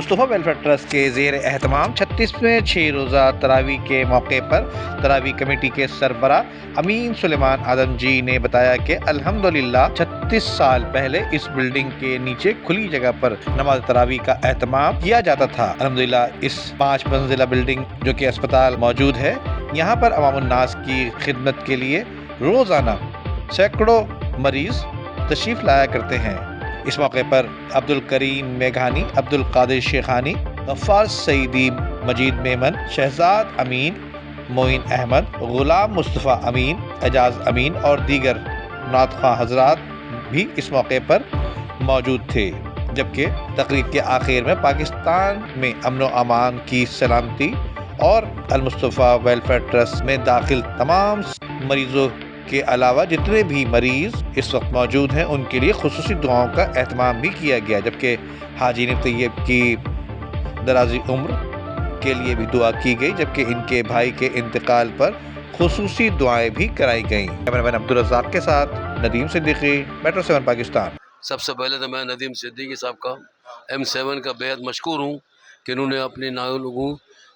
المصطفیٰ welfare trust کے زیر اہتمام 36ویں 6 روزہ تراویح کے موقع پر تراویح کمیٹی کے سربراہ امین سلیمان آدم جی نے بتایا کہ الحمدللہ 36 سال پہلے اس بلڈنگ کے نیچے کھلی جگہ پر نماز تراویح کا اہتمام کیا جاتا تھا۔ الحمدللہ اس 5 منزلہ بلڈنگ جو کہ اسپتال موجود ہے، یہاں پر عوام الناس کی خدمت کے لیے روزانہ سینکڑوں مریض تشریف لایا کرتے ہیں۔ اس موقع پر عبد الکریم میگھانی، عبد القادر شیخانی، غفار سعیدی، مجید میمن، شہزاد امین، معین احمد، غلام مصطفیٰ امین، اعجاز امین اور دیگر نعت خواہ حضرات بھی اس موقع پر موجود تھے، جبکہ تقریب کے آخر میں پاکستان میں امن و امان کی سلامتی اور المصطفیٰ ویلفیئر ٹرسٹ میں داخل تمام مریضوں کے علاوہ جتنے بھی مریض اس وقت موجود ہیں ان کے لیے خصوصی دعاؤں کا اہتمام بھی کیا گیا، جبکہ حاجی نعیم طیب کی درازی عمر کے لیے بھی دعا کی گئی، جبکہ ان کے بھائی کے انتقال پر خصوصی دعائیں بھی کرائی گئیں۔ کیمرہ عبد الرزاق کے ساتھ ندیم صدیقی، میٹرو 7 پاکستان۔ سب سے پہلے تو میں ندیم صدیقی صاحب کا M7 کا بے حد مشکور ہوں کہ انہوں نے اپنی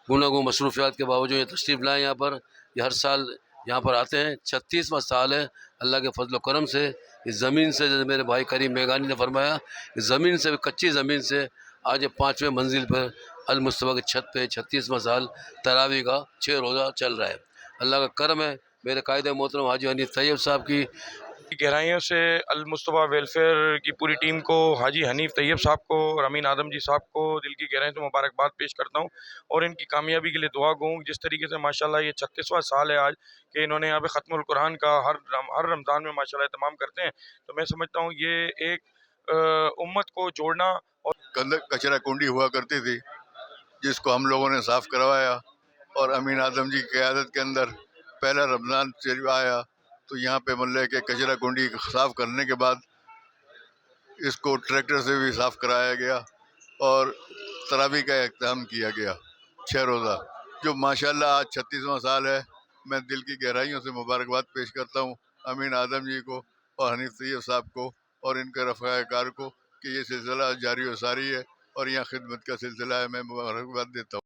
گوناگوں مصروفیات کے باوجود یہ تشریف لائے یہاں پر۔ یہ ہر سال یہاں پر آتے ہیں۔ 36واں سال ہے اللہ کے فضل و کرم سے اس زمین سے، جیسے میرے بھائی کریم میگانی نے فرمایا، اس زمین سے، کچی زمین سے آج 5ویں منزل پر المصطفیٰ کی چھت پہ 36واں سال تراویح کا 6 روزہ چل رہا ہے۔ اللہ کا کرم ہے۔ میرے قائد محترم حاجی حنیف طیب صاحب کی گہرائیوں سے المصطفیٰ ویلفیئر کی پوری ٹیم کو، حاجی حنیف طیب صاحب کو اور امین آدم جی صاحب کو دل کی گہرائیوں سے مبارکباد پیش کرتا ہوں اور ان کی کامیابی کے لیے دعا گو۔ جس طریقے سے ماشاءاللہ یہ 36واں سال ہے آج کہ انہوں نے یہاں پہ ختم القرآن کا ہر رمضان میں ماشاءاللہ اہتمام کرتے ہیں، تو میں سمجھتا ہوں یہ ایک امت کو جوڑنا۔ اور کچرا کنڈی ہوا کرتی تھی جس کو ہم لوگوں نے صاف کروایا، اور امین اعظم جی کی قیادت کے اندر پہلا رمضان شریف آیا تو یہاں پہ مطلب کہ کچرا کنڈی صاف کرنے کے بعد اس کو ٹریکٹر سے بھی صاف کرایا گیا اور تراویح کا اہتمام کیا گیا 6 روزہ، جو ماشاءاللہ آج 36واں سال ہے۔ میں دل کی گہرائیوں سے مبارکباد پیش کرتا ہوں امین اعظم جی کو اور حنیف طیب صاحب کو اور ان کے رفقائے کار کو کہ یہ سلسلہ جاری و ساری ہے اور یہاں خدمت کا سلسلہ ہے۔ میں مبارکباد دیتا ہوں۔